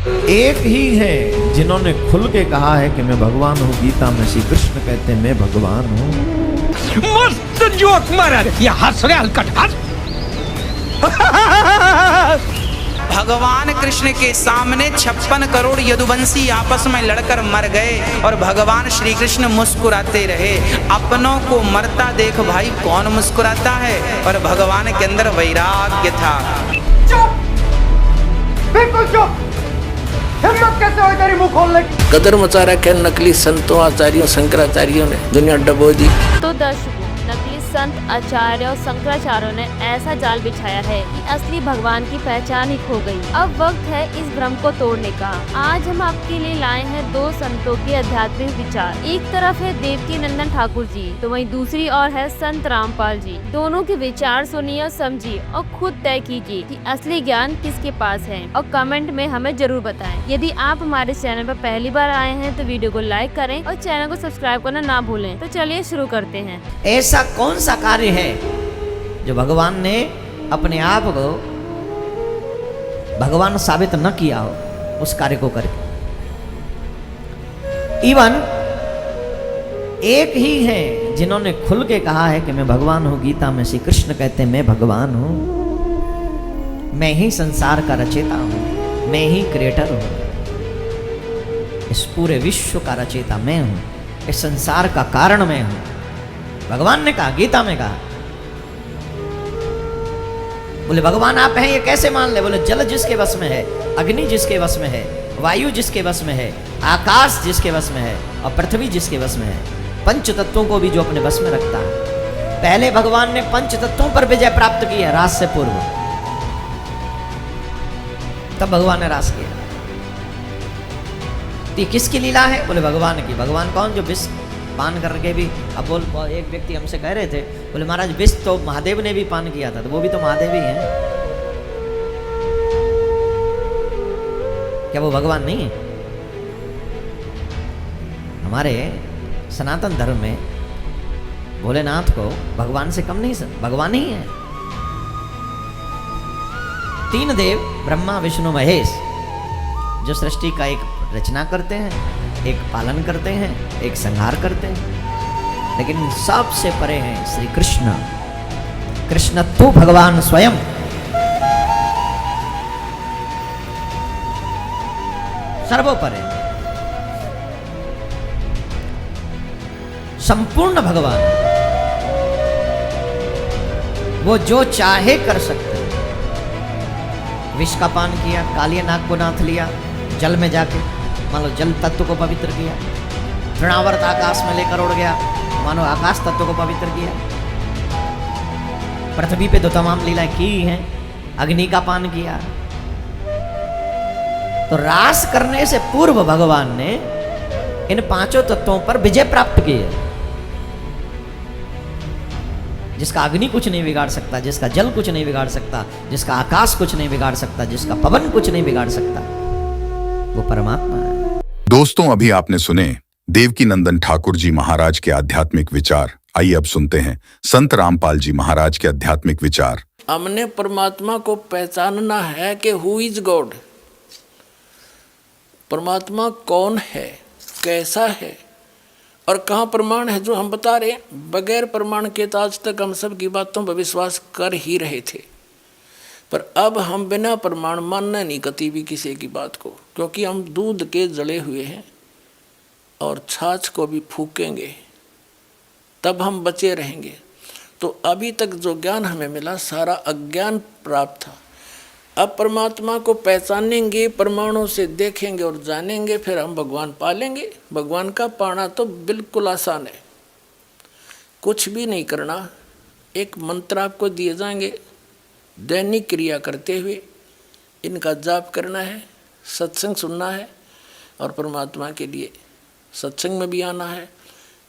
एक ही है जिन्होंने खुल के कहा है कि मैं भगवान हूँ। गीता में श्री कृष्ण कहते हैं मैं भगवान हूँ। मस्त जोक मारा रे, ये हंस रहे हलकट हंस। भगवान कृष्ण के सामने 56 करोड़ यदुवंशी आपस में लड़कर मर गए और भगवान श्री कृष्ण मुस्कुराते रहे। अपनों को मरता देख भाई कौन मुस्कुराता है, और भगवान के अंदर वैराग्य था। चुप, बिल्कुल चुप। हिम्मत कैसे हुई तेरी मुंह खोलने की? कदर मचा रखा है नकली संतों आचार्यों शंकराचार्यों ने, दुनिया डबो दी। तो दर्शकों, नकली संत आचार्य और शंकराचार्यों ने ऐसा जाल बिछाया है कि असली भगवान की पहचान ही खो गई। अब वक्त है इस भ्रम को तोड़ने का। आज हम आपके लिए लाए हैं दो संतों के आध्यात्मिक विचार। एक तरफ है देवकी नंदन ठाकुर जी, तो वहीं दूसरी ओर है संत रामपाल जी। दोनों के विचार सुनिए और समझिए और खुद तय कीजिए कि असली ज्ञान किसके पास है, और कमेंट में हमें जरूर बताएं। यदि आप हमारे चैनल पर पहली बार आए हैं तो वीडियो को लाइक करें और चैनल को सब्सक्राइब करना ना भूलें। तो चलिए शुरू करते हैं। ऐसा कौन सा कार्य है जो भगवान ने अपने आप को भगवान साबित न किया हो उस कार्य को करके। इवन एक ही है जिन्होंने खुल के कहा है कि मैं भगवान हूं। गीता में श्री कृष्ण कहते हैं मैं भगवान हूं, मैं ही संसार का रचेता हूं, मैं ही क्रिएटर हूं। इस पूरे विश्व का रचेता मैं हूं, इस संसार का कारण मैं हूं। भगवान ने कहा, गीता में कहा। बोले भगवान आप हैं ये कैसे मान ले? बोले जल जिसके वश में है, अग्नि जिसके वश में है, वायु जिसके वश में है, आकाश जिसके वश में है और पृथ्वी जिसके वश में है, पंच तत्वों को भी जो अपने वश में रखता है। पहले भगवान ने पंच तत्वों पर विजय प्राप्त की है रास से पूर्व, तब भगवान ने रास किया। तो किसकी लीला है? बोले भगवान की। भगवान कौन? जो विष पान करके भी, अब बोल एक व्यक्ति हमसे कह रहे थे, बोले महाराज विष तो महादेव ने भी पान किया था, तो वो भी तो महादेव ही हैं, क्या वो भगवान नहीं है? हमारे सनातन धर्म में भोलेनाथ को भगवान से कम नहीं, भगवान ही है। तीन देव ब्रह्मा विष्णु महेश जो सृष्टि का एक रचना करते हैं, एक पालन करते हैं, एक संहार करते हैं, लेकिन सबसे परे हैं श्री कृष्ण। कृष्ण तो भगवान स्वयं। सर्वोपरि संपूर्ण भगवान, वो जो चाहे कर सकते हैं। विष का पान किया, कालिया नाग को नाथ लिया, जल में जाके मानो जल तत्व को पवित्र किया, तृणावर्त आकाश में लेकर उड़ गया, मानो आकाश तत्व को पवित्र किया। पृथ्वी पे तो तमाम लीलाएं की हैं, अग्नि का पान किया। तो रास करने से पूर्व भगवान ने इन पांचों तत्वों पर विजय प्राप्त की है, जिसका अग्नि कुछ नहीं बिगाड़ सकता, जिसका जल कुछ नहीं बिगाड़ सकता, जिसका आकाश कुछ नहीं बिगाड़ सकता, जिसका पवन कुछ नहीं बिगाड़ सकता, वो परमात्मा है। दोस्तों, अभी आपने सुने देवकी नंदन ठाकुर जी महाराज के आध्यात्मिक विचार। आइए अब सुनते हैं संत रामपाल जी महाराज के आध्यात्मिक विचार। हमने परमात्मा को पहचानना है कि हु इज गॉड, परमात्मा कौन है, कैसा है और कहाँ प्रमाण है जो हम बता रहे हैं। बगैर प्रमाण के तो आज तक हम सब की बातों पर विश्वास कर ही रहे थे, पर अब हम बिना प्रमाण मानना नहीं कभी भी किसी की बात को, क्योंकि हम दूध के जले हुए हैं और छाछ को भी फूकेंगे तब हम बचे रहेंगे। तो अभी तक जो ज्ञान हमें मिला सारा अज्ञान प्राप्त था। अब परमात्मा को पहचानेंगे, प्रमाणों से देखेंगे और जानेंगे, फिर हम भगवान पालेंगे। भगवान का पाना तो बिल्कुल आसान है, कुछ भी नहीं करना। एक मंत्र आपको दिए जाएंगे, दैनिक क्रिया करते हुए इनका जाप करना है, सत्संग सुनना है और परमात्मा के लिए सत्संग में भी आना है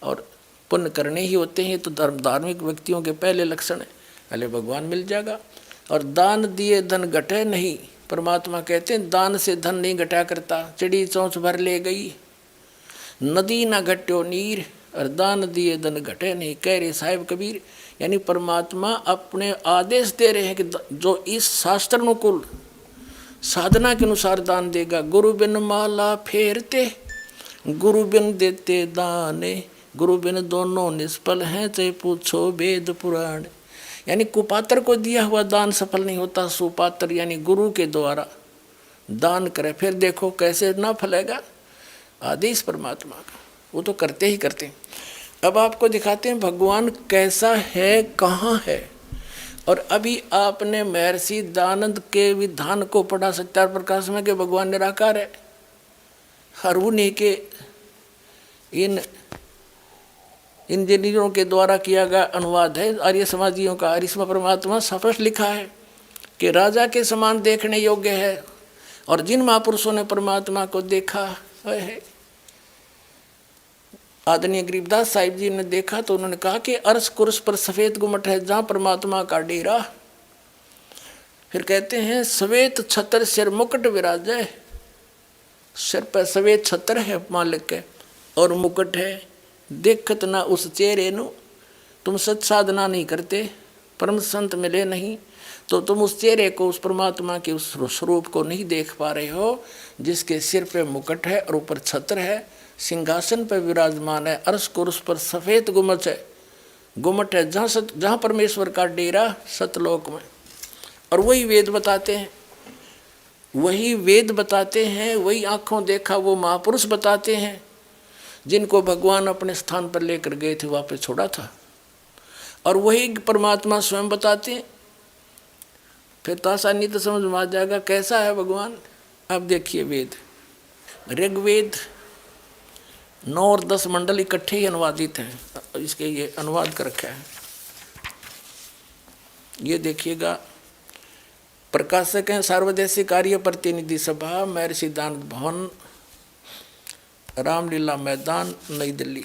और पुण्य करने ही होते हैं। तो धार्मिक व्यक्तियों के पहले लक्षण है, पहले भगवान मिल जाएगा। और दान दिए धन घटे नहीं, परमात्मा कहते हैं दान से धन नहीं घटा करता। चिड़ी चोंच भर ले गई, नदी ना घट्यो नीर, और दान दिए धन घटे नहीं, कह रहे साहिब कबीर। यानी परमात्मा अपने आदेश दे रहे हैं कि जो इस शास्त्रानुकूल साधना के अनुसार दान देगा। गुरु बिन माला फेरते, गुरु बिन देते दाने, गुरु बिन दोनों निष्फल हैं, चाहे पूछो वेद पुराण। यानी कुपात्र को दिया हुआ दान सफल नहीं होता, सुपात्र यानी गुरु के द्वारा दान करे, फिर देखो कैसे ना फलेगा। आदेश परमात्मा का, वो तो करते ही करते हैं। अब आपको दिखाते हैं भगवान कैसा है, कहाँ है। और अभी आपने महर्षि दयानंद के विधान को पढ़ा सत्यार प्रकाश में कि भगवान निराकार है। हर उन्हीं के इन इंजीनियरों के द्वारा किया गया अनुवाद है आर्य समाजियों का। और इसमें परमात्मा स्पष्ट लिखा है कि राजा के समान देखने योग्य है। और जिन महापुरुषों ने परमात्मा को देखा है, आदरणीय गरीबदास साहिब जी ने देखा तो उन्होंने कहा कि अर्श कुर्स पर सफेद गुम्मट है जहाँ परमात्मा का डेरा। फिर कहते हैं सवेत छतर सिर मुकुट विराजे, सिर पर सवेत छतर है मालिक के और मुकुट है। देखत ना उस चेहरे नु, तुम सच साधना नहीं करते, परम संत मिले नहीं तो तुम उस चेहरे को, उस परमात्मा के उस स्वरूप को नहीं देख पा रहे हो, जिसके सिर पे मुकुट है और ऊपर छत्र है, सिंहासन पर विराजमान है, अर्श कुर्स पर सफ़ेद गुम्मट है, गुम्मट है जहाँ परमेश्वर का डेरा सतलोक में। और वही वेद बताते हैं, वही वेद बताते हैं, वही आँखों देखा वो महापुरुष बताते हैं, जिनको भगवान अपने स्थान पर लेकर गए थे, वापस छोड़ा था। और वही परमात्मा स्वयं बताते हैं। फिर तो आसानी तो समझ में आ जाएगा कैसा है भगवान। अब देखिए वेद, ऋग्वेद 9 और 10 मंडल इकट्ठे ही अनुवादित हैं, इसके ये अनुवाद कर रखा है। ये देखिएगा, प्रकाशक हैं सार्वदेशिक कार्य प्रतिनिधि सभा, महर्षि दयानंद भवन, रामलीला मैदान, नई दिल्ली।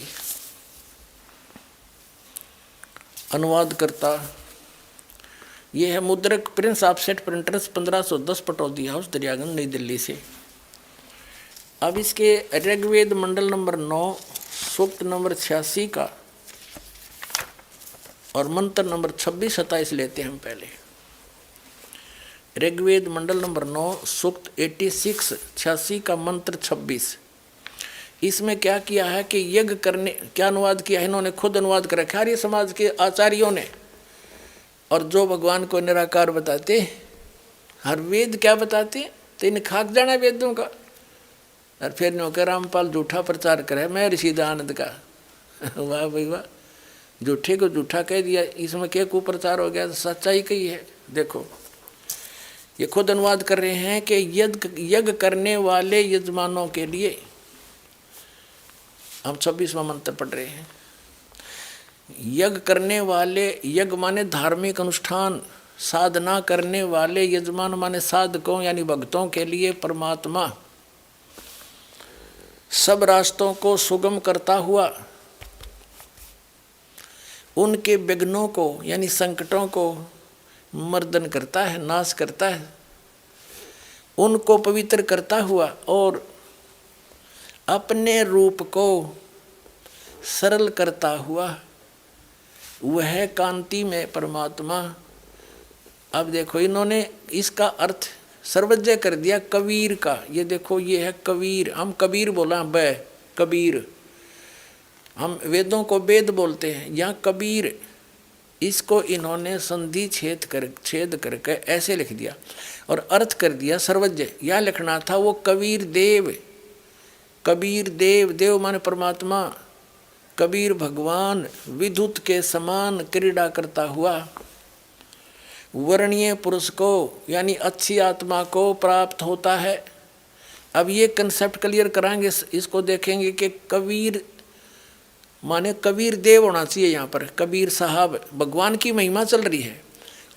अनुवाद करता ये है मुद्रक Prince offset printers 1510 Pataudi house Daryaganj नई दिल्ली से। अब इसके ऋग्वेद मंडल नंबर 9 सूक्त नंबर 86 का और मंत्र नंबर 26-27 लेते हैं हम पहले। ऋग्वेद मंडल नंबर 9 सूक्त 86 का मंत्र 26। इसमें क्या किया है कि यज्ञ करने, क्या अनुवाद किया है इन्होंने, खुद अनुवाद कर रखा है आर्य समाज के आचार्यों ने। और जो भगवान को निराकार बताते, हर वेद क्या बताते, तो इन्हें खाक जाना वेदों का। और फिर नो के रामपाल झूठा प्रचार करे मैं ऋषि दयानंद का। वाह भाई वाह, झूठे को झूठा कह दिया, इसमें क्या कुप्रचार हो गया, सच्चाई कही है। देखो ये खुद अनुवाद कर रहे हैं कि यज्ञ करने वाले यजमानों के लिए, हम 26वां मंत्र पढ़ रहे हैं। यज्ञ करने वाले, यज्ञ माने धार्मिक अनुष्ठान, साधना करने वाले यजमान माने साधकों यानी भक्तों के लिए परमात्मा सब रास्तों को सुगम करता हुआ उनके विघ्नों को यानी संकटों को मर्दन करता है, नाश करता है, उनको पवित्र करता हुआ और अपने रूप को सरल करता हुआ वह कांति में परमात्मा। अब देखो इन्होंने इसका अर्थ सर्वज्ञ कर दिया कबीर का। ये देखो ये है कबीर, हम कबीर बोला बै कबीर, हम वेदों को वेद बोलते हैं, यहाँ कबीर, इसको इन्होंने संधि छेद करके ऐसे लिख दिया और अर्थ कर दिया सर्वज्ञ। यहाँ लिखना था वो कबीर देव, कबीर देव, देव माने परमात्मा, कबीर भगवान विद्युत के समान क्रीड़ा करता हुआ वर्णीय पुरुष को यानी अच्छी आत्मा को प्राप्त होता है। अब ये कंसेप्ट क्लियर कराएंगे, इसको देखेंगे कि कबीर माने कबीर देव होना चाहिए। यहाँ पर कबीर साहब, भगवान की महिमा चल रही है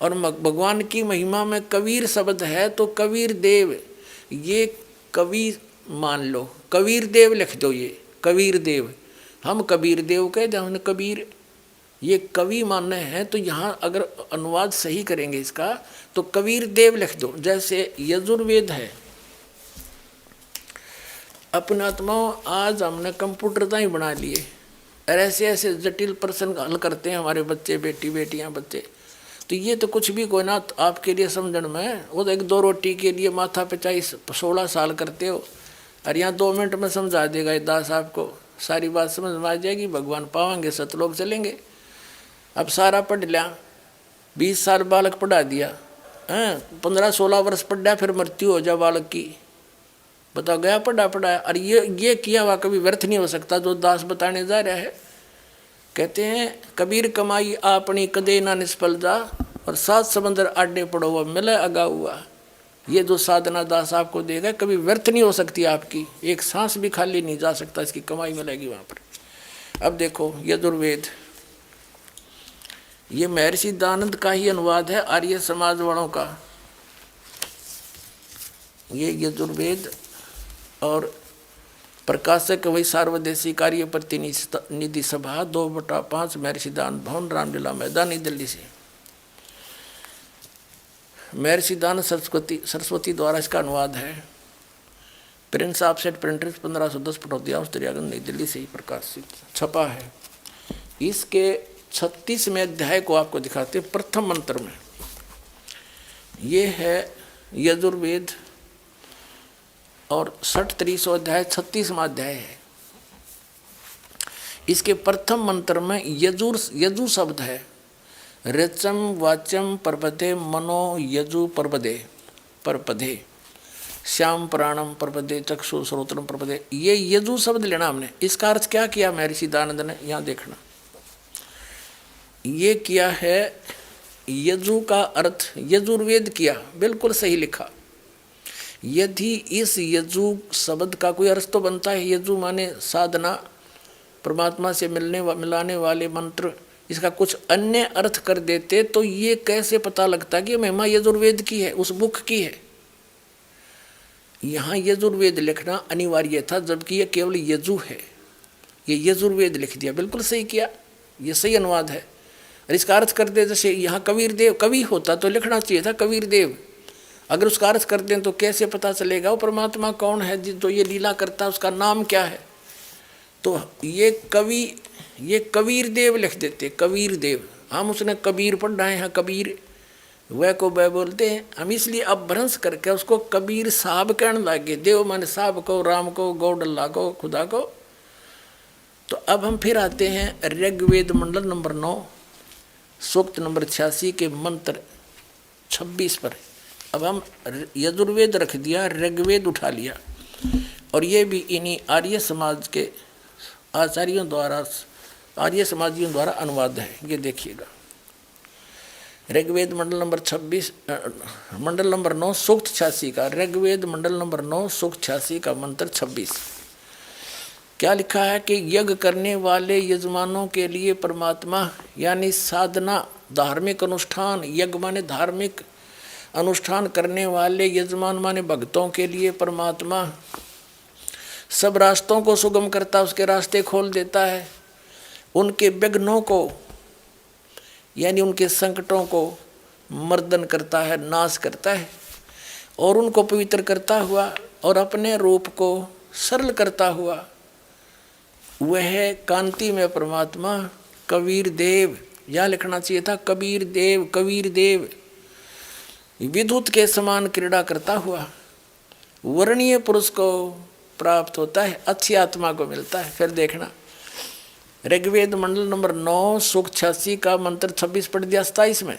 और भगवान की महिमा में कबीर शब्द है तो कबीर देव, ये कवि मान लो, कबीर देव लिख दो, ये कबीर देव, हम कबीर देव कह दे, हमने कबीर, ये कवि मानना है। तो यहाँ अगर अनुवाद सही करेंगे इसका तो कबीर देव लिख दो। जैसे यजुर्वेद है, अपने आत्माओं आज हमने कंप्यूटर तो ही बना लिए और ऐसे ऐसे जटिल प्रश्न हल करते हैं हमारे बच्चे, बेटियां बच्चे, तो ये तो कुछ भी कोई ना आपके लिए समझण में, वो तो एक दो रोटी के लिए माथा पे 16 साल करते हो, और यहाँ 2 मिनट में समझा देगा ये दास आपको, सारी बात समझ में आ जाएगी, भगवान पावांगे, सतलोक चलेंगे। अब सारा पढ़ लिया, 20 साल बालक पढ़ा दिया, 15-16 वर्ष पढ़ा, फिर मृत्यु हो जा बालक की, बताओ गया पढ़ा। और ये किया हुआ कभी व्यर्थ नहीं हो सकता, जो दास बताने जा रहा है। कहते हैं कबीर कमाई आपनी कदे ना निष्फल जा, और 7 समंदर आडे पड़ो हुआ मिले अगा हुआ। ये जो साधना दास आपको देगा कभी व्यर्थ नहीं हो सकती आपकी, एक सांस भी खाली नहीं जा सकता, इसकी कमाई मिलेगी वहाँ पर। अब देखो यजुर्वेद, ये महर्षि दानंद का ही अनुवाद है आर्य समाज वालों का। ये यजुर्वेद और प्रकाशक वही सार्वदेशी कार्य प्रतिनिधि सभा 2/5 महर्षि दानंद भवन, रामलीला मैदान, नई दिल्ली से। महर्षि दानंद सरस्वती द्वारा इसका अनुवाद है। Prince offset printers 1510 Pataudi house Daryaganj, नई दिल्ली से ही प्रकाशित छपा है। इसके 36वें अध्याय को आपको दिखाते हैं। प्रथम मंत्र में ये है यजुर्वेद, और 60-300 अध्याय 36वां अध्याय है। इसके प्रथम मंत्र में यजु शब्द है। रचम वाचम परपदे मनो यजु परपदे श्याम प्राणम परपदे चक्षु श्रोत्रम परपदे, ये यजु शब्द लेना हमने। इसका अर्थ क्या किया महर्षि दानंद ने, यहाँ देखना, ये किया है यजु का अर्थ यजुर्वेद किया, बिल्कुल सही लिखा। यदि इस यजु शब्द का कोई अर्थ तो बनता है, यजु माने साधना, परमात्मा से मिलाने वाले मंत्र, इसका कुछ अन्य अर्थ कर देते तो ये कैसे पता लगता कि महिमा यजुर्वेद की है, उस बुक की है। यहाँ यजुर्वेद लिखना अनिवार्य था, जबकि ये केवल यजु है, ये यजुर्वेद लिख दिया, बिल्कुल सही किया, ये सही अनुवाद है। और इसका अर्थ कर दे, जैसे यहाँ कबीर देव, कवि होता तो लिखना चाहिए था कबीर देव, अगर उसका अर्थ कर दें तो कैसे पता चलेगा वो परमात्मा कौन है जो ये लीला करता है, उसका नाम क्या है। तो ये कबीर देव लिख देते, कबीर देव। हम उसने कबीर पढ़ रहे हैं, कबीर वह को वह बोलते हैं हम, इसलिए अब भ्रंश करके उसको कबीर साहब कहने लगे। देव माने साहब को, राम को, गौडल्ला को, खुदा को। तो अब हम फिर आते हैं ऋग्वेद मंडल नंबर 9 सूक्त नंबर 86 के मंत्र 26 पर। अब हम यजुर्वेद रख दिया, ऋग्वेद उठा लिया, और ये भी इन्हीं आर्य समाज के आचार्यों द्वारा, आर्य समाजियों द्वारा अनुवाद है। ये देखिएगा, ऋग्वेद मंडल नंबर 26 मंडल नंबर 9 सूक्त 86 का, ऋग्वेद मंडल नंबर 9 सूक्त 86 का मंत्र 26 क्या लिखा है कि यज्ञ करने वाले यजमानों के लिए परमात्मा, यानी साधना, धार्मिक अनुष्ठान, यज्ञ माने धार्मिक अनुष्ठान करने वाले यजमान माने भक्तों के लिए परमात्मा सब रास्तों को सुगम करता, उसके रास्ते खोल देता है, उनके विघ्नों को यानी उनके संकटों को मर्दन करता है, नाश करता है, और उनको पवित्र करता हुआ और अपने रूप को सरल करता हुआ वह कांति में परमात्मा कबीर देव, यहाँ लिखना चाहिए था कबीर देव विद्युत के समान क्रीड़ा करता हुआ वर्णीय पुरुष को प्राप्त होता है, अच्छी आत्मा को मिलता है। फिर देखना ऋग्वेद मंडल नंबर 9 सूक्त 86 का मंत्र 26 पढ़ दिया 27 में,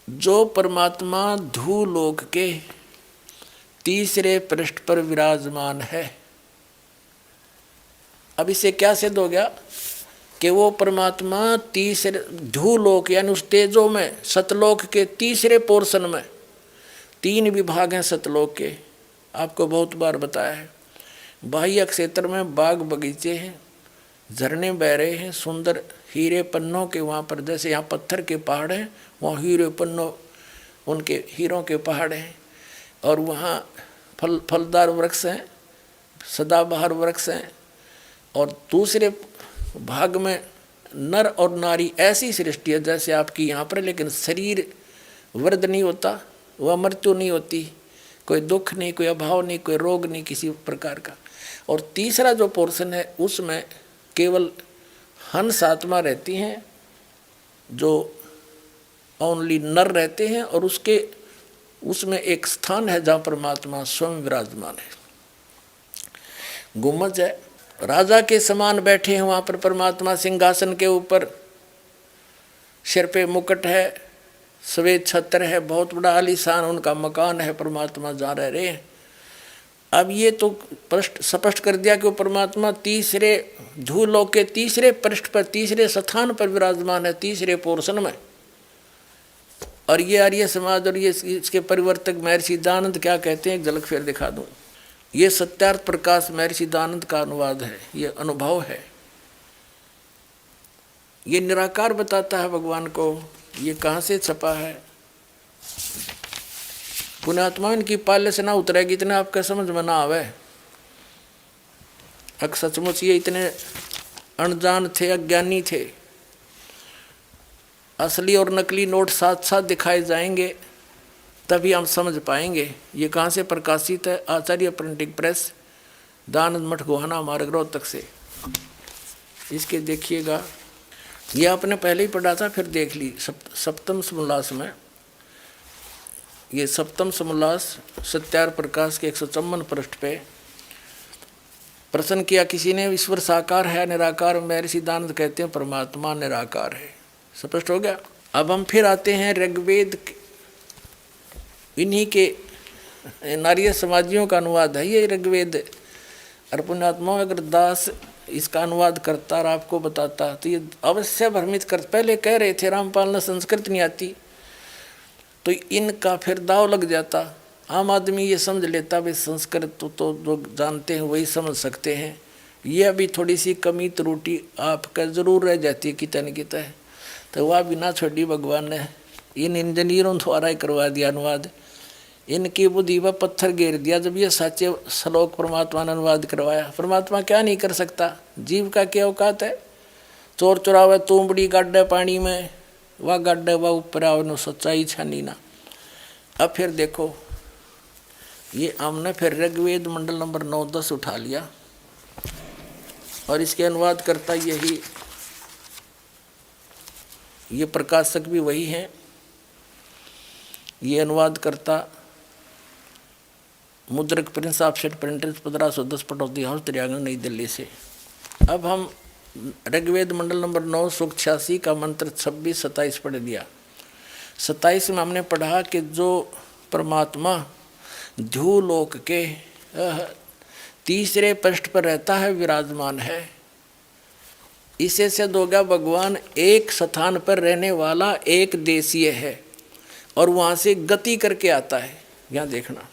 जो परमात्मा धूलोक के तीसरे पृष्ठ पर विराजमान है। अब इसे क्या सिद्ध हो गया कि वो परमात्मा तीसरे धूलोक यानी उस तेजो में, सतलोक के तीसरे पोर्शन में, 3 विभाग हैं सतलोक के, आपको बहुत बार बताया है। बाह्य क्षेत्र में बाग बगीचे हैं, झरने बह रहे हैं, सुंदर हीरे पन्नों के वहाँ पर, जैसे यहाँ पत्थर के पहाड़ हैं वहाँ हीरे पन्नों उनके हीरों के पहाड़ हैं, और वहाँ फलदार वृक्ष हैं, सदाबहार वृक्ष हैं। और दूसरे भाग में नर और नारी ऐसी सृष्टि है जैसे आपकी यहाँ पर, लेकिन शरीर वृद्ध नहीं होता, वह मृत्यु नहीं होती, कोई दुख नहीं, कोई अभाव नहीं, कोई रोग नहीं किसी प्रकार का। और तीसरा जो पोर्शन है उसमें केवल हंस आत्मा रहती हैं, जो ओनली नर रहते हैं, और उसमें एक स्थान है जहाँ परमात्मा स्वयं विराजमान है। गुम्बज है, राजा के समान बैठे हैं वहाँ पर परमात्मा सिंहासन के ऊपर, सिर पे मुकुट है, श्वेत छत्र है, बहुत बड़ा आलीशान उनका मकान है, परमात्मा जहाँ रह रहे हैं। अब ये तो स्पष्ट कर दिया कि वो परमात्मा तीसरे धूलोक के तीसरे पृष्ठ पर, तीसरे स्थान पर विराजमान है, तीसरे पोर्शन में। और ये आर्य समाज और ये इसके परिवर्तक महर्षि दानंद क्या कहते हैं, एक झलक फिर दिखा दूं। ये सत्यार्थ प्रकाश महर्षि दानंद का अनुवाद है, ये अनुभव है, ये निराकार बताता है भगवान को। ये कहाँ से छपा है? पुण्यात्मा इनकी पाले से ना उतरेगी, इतने आपका समझ में ना आवे। अक सचमुच ये इतने अनजान थे, अज्ञानी थे। असली और नकली नोट साथ साथ दिखाए जाएंगे तभी हम समझ पाएंगे। ये कहाँ से प्रकाशित है? आचार्य प्रिंटिंग प्रेस, दानंद मठ गोहाना मार्ग रोहतक से। इसके देखिएगा, ये आपने पहले ही पढ़ा था, फिर देख ली। सप्तम समोल्लास में, ये सप्तम समोल्लास सत्यार्थ प्रकाश के 154 पृष्ठ पे प्रश्न किया किसी ने, ईश्वर साकार है निराकार? महर्षि दानंद कहते हैं परमात्मा निराकार है। स्पष्ट हो गया। अब हम फिर आते हैं ऋग्वेद, इन्हीं के नारिय समाजियों का अनुवाद है ये ऋग्वेद। और पुण्यात्मा अगर दास इसका अनुवाद करता और आपको बताता तो ये अवश्य भ्रमित कर। पहले कह रहे थे रामपाल ने संस्कृत नहीं आती, तो इनका फिर दाव लग जाता। आम आदमी ये समझ लेता भाई संस्कृत तो जो जानते हैं वही समझ सकते हैं। ये अभी थोड़ी सी कमी त्रुटि आपका जरूर रह जाती है कितना न कितना है, तो वह बिना छोड़ी भगवान ने इन इंजीनियरों द्वारा ही करवा दिया अनुवाद। इनकी बुद्धि व पत्थर घेर दिया जब ये सच्चे श्लोक परमात्मा ने अनुवाद करवाया। परमात्मा क्या नहीं कर सकता? जीव का क्या औकात है? चोर चुरावे तूंबड़ी गाड्डे पानी में, वह गाड्डे वह ऊपर आओ, सच्चाई छानी ना। अब फिर देखो, ये हमने फिर ऋग्वेद मंडल नंबर 9-10 उठा लिया और इसके अनुवाद करता यही, ये प्रकाशक भी वही हैं। ये अनुवाद करता मुद्रक Prince offset printers 1510 Pataudi house Daryaganj नई दिल्ली से। अब हम ऋग्वेद मंडल नंबर 9 सूक्त 86 का मंत्र 26-27 पढ़ दिया। 27 में हमने पढ़ा कि जो परमात्मा ध्यूलोक के तीसरे पृष्ठ पर रहता है, विराजमान है। इसे सिद्ध हो गया भगवान एक स्थान पर रहने वाला एक देशीय है और वहाँ से गति करके आता है। यहाँ देखना,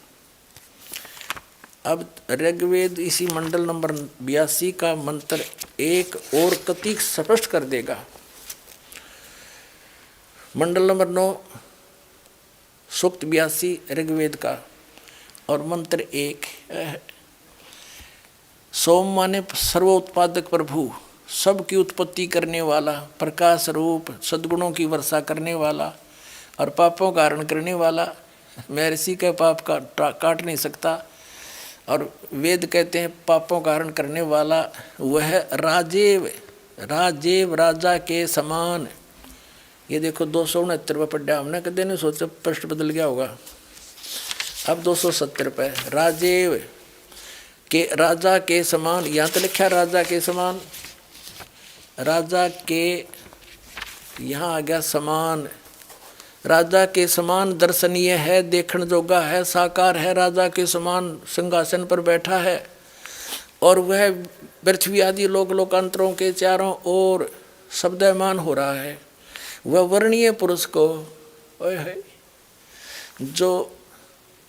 अब ऋग्वेद इसी मंडल नंबर 82 का मंत्र एक और कति स्पष्ट कर देगा। मंडल नंबर 9 सूक्त 82 ऋग्वेद का और मंत्र 1, सोम माने सर्व उत्पादक प्रभु, सबकी उत्पत्ति करने वाला, प्रकाश रूप, सद्गुणों की वर्षा करने वाला और पापों का हरण करने वाला। महर्षि के पाप का काट नहीं सकता और वेद कहते हैं पापों का हरण करने वाला। वह राजेव, राजेव राजा के समान। ये देखो 269 पढ़ा हमने, कदे नहीं सोचा पृष्ठ बदल गया होगा। अब 270 पे राजेव के, राजा के समान, यहाँ तो लिखा राजा के समान, राजा के यहाँ आ गया समान। राजा के समान दर्शनीय है, देखण जोगा है, साकार है, राजा के समान सिंहासन पर बैठा है और वह पृथ्वी आदि लोक लोकांतरों के चारों ओर शब्दमान हो रहा है। वह वर्णीय पुरुष को जो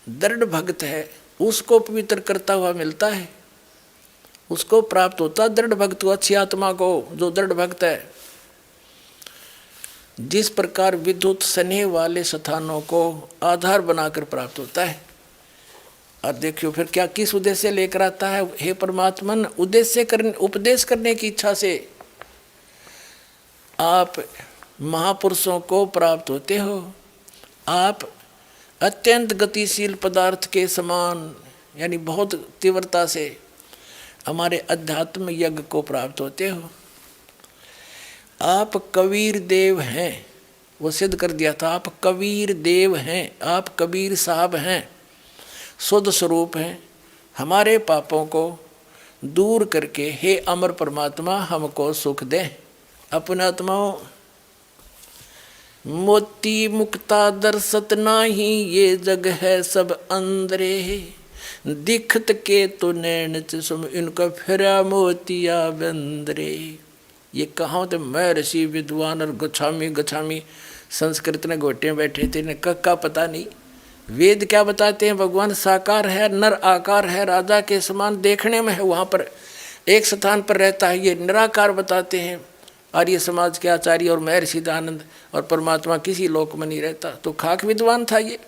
दृढ़ भक्त है उसको पवित्र करता हुआ मिलता है, उसको प्राप्त होता है दृढ़ भक्त को, अच्छी आत्मा को जो दृढ़ भक्त है। जिस प्रकार विद्युत स्नेह वाले स्थानों को आधार बनाकर प्राप्त होता है। और देखियो फिर क्या किस उद्देश्य से लेकर आता है? हे परमात्मन, उद्देश्य करने, उपदेश करने की इच्छा से आप महापुरुषों को प्राप्त होते हो। आप अत्यंत गतिशील पदार्थ के समान, यानी बहुत तीव्रता से हमारे अध्यात्म यज्ञ को प्राप्त होते हो। आप कबीर देव हैं, वो सिद्ध कर दिया था। आप कबीर देव हैं, आप कबीर साहब हैं, शुद्ध स्वरूप हैं। हमारे पापों को दूर करके हे अमर परमात्मा हमको सुख दें। अपने आत्माओं, मोती मुक्ता दर्शत नाही, ये जग है सब अंदरे, दिखत के तो नैन चुम, इनका फिरा मोतिया बंदरे। ये कहाँ थे महर्षि विद्वान और गच्छामी संस्कृत ने घोटे बैठे थे, इन्हें का पता नहीं। वेद क्या बताते हैं? भगवान साकार है, नर आकार है, राजा के समान देखने में है, वहाँ पर एक स्थान पर रहता है, ये निराकार बताते हैं। आर्य समाज के आचार्य और महर्षि दयानंद, और परमात्मा किसी लोक में नहीं रहता। तो खाक विद्वान था ये,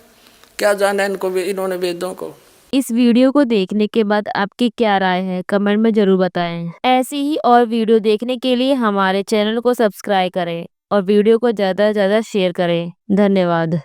क्या जाना इनको, इन्होंने वेदों को। इस वीडियो को देखने के बाद आपकी क्या राय है कमेंट में जरूर बताएं। ऐसी ही और वीडियो देखने के लिए हमारे चैनल को सब्सक्राइब करें और वीडियो को ज़्यादा से ज़्यादा शेयर करें। धन्यवाद।